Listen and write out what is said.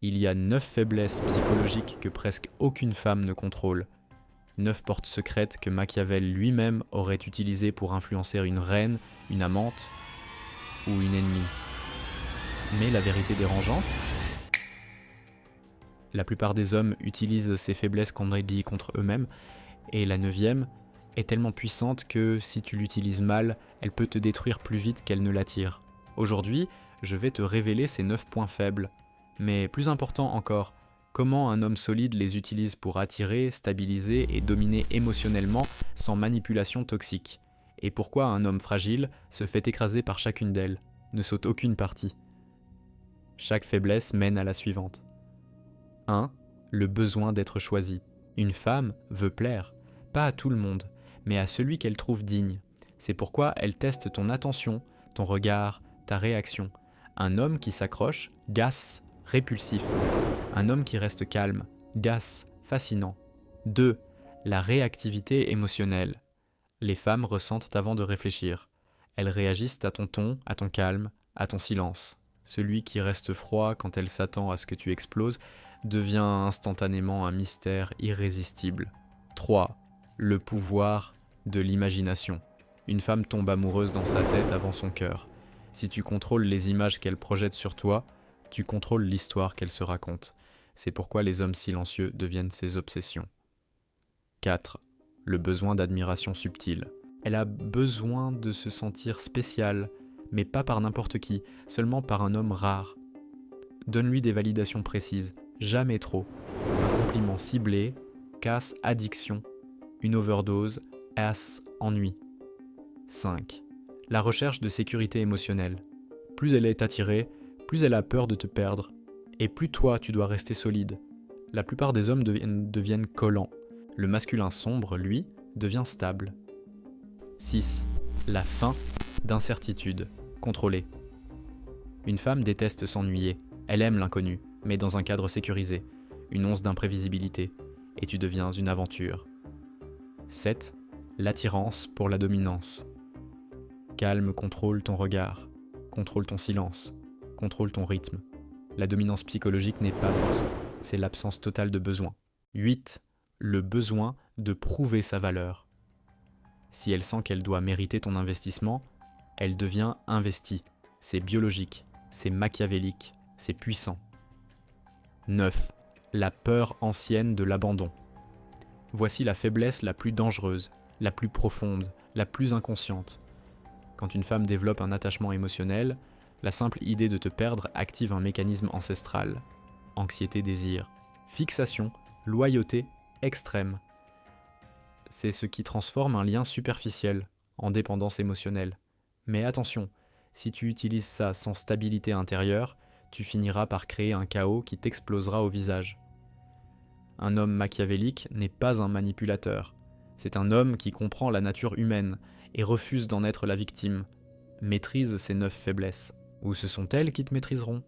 Il y a 9 faiblesses psychologiques que presque aucune femme ne contrôle. 9 portes secrètes que Machiavel lui-même aurait utilisées pour influencer une reine, une amante ou une ennemie. Mais la vérité dérangeante? La plupart des hommes utilisent ces faiblesses qu'on dit contre eux-mêmes, et la 9e est tellement puissante que si tu l'utilises mal, elle peut te détruire plus vite qu'elle ne l'attire. Aujourd'hui, je vais te révéler ces 9 points faibles. Mais plus important encore, comment un homme solide les utilise pour attirer, stabiliser et dominer émotionnellement sans manipulation toxique. Et pourquoi un homme fragile se fait écraser par chacune d'elles, ne saute aucune partie. Chaque faiblesse mène à la suivante. 1. Le besoin d'être choisi. Une femme veut plaire, pas à tout le monde, mais à celui qu'elle trouve digne. C'est pourquoi elle teste ton attention, ton regard, ta réaction. Un homme qui s'accroche, gasse, répulsif. Un homme qui reste calme, gasse, fascinant. 2. La réactivité émotionnelle. Les femmes ressentent avant de réfléchir. Elles réagissent à ton ton, à ton calme, à ton silence. Celui qui reste froid quand elle s'attend à ce que tu exploses devient instantanément un mystère irrésistible. 3. Le pouvoir de l'imagination. Une femme tombe amoureuse dans sa tête avant son cœur. Si tu contrôles les images qu'elle projette sur toi, tu contrôles l'histoire qu'elle se raconte. C'est pourquoi les hommes silencieux deviennent ses obsessions. 4. Le besoin d'admiration subtile. Elle a besoin de se sentir spéciale, mais pas par n'importe qui, seulement par un homme rare. Donne-lui des validations précises, jamais trop. Un compliment ciblé casse addiction, une overdose casse ennui. 5. La recherche de sécurité émotionnelle. Plus elle est attirée, plus elle a peur de te perdre, et plus toi tu dois rester solide. La plupart des hommes deviennent collants. Le masculin sombre, lui, devient stable. 6. La faim d'incertitude, contrôlée. Une femme déteste s'ennuyer, elle aime l'inconnu, mais dans un cadre sécurisé, une once d'imprévisibilité, et tu deviens une aventure. 7. L'attirance pour la dominance. Calme contrôle ton regard, contrôle ton silence, contrôle ton rythme. La dominance psychologique n'est pas force, c'est l'absence totale de besoin. 8. Le besoin de prouver sa valeur. Si elle sent qu'elle doit mériter ton investissement, elle devient investie. C'est biologique, c'est machiavélique, c'est puissant. 9. La peur ancienne de l'abandon. Voici la faiblesse la plus dangereuse, la plus profonde, la plus inconsciente. Quand une femme développe un attachement émotionnel, la simple idée de te perdre active un mécanisme ancestral. Anxiété-désir, fixation, loyauté extrême. C'est ce qui transforme un lien superficiel en dépendance émotionnelle. Mais attention, si tu utilises ça sans stabilité intérieure, tu finiras par créer un chaos qui t'explosera au visage. Un homme machiavélique n'est pas un manipulateur. C'est un homme qui comprend la nature humaine et refuse d'en être la victime. Maîtrise ses 9 faiblesses. Ou ce sont elles qui te maîtriseront.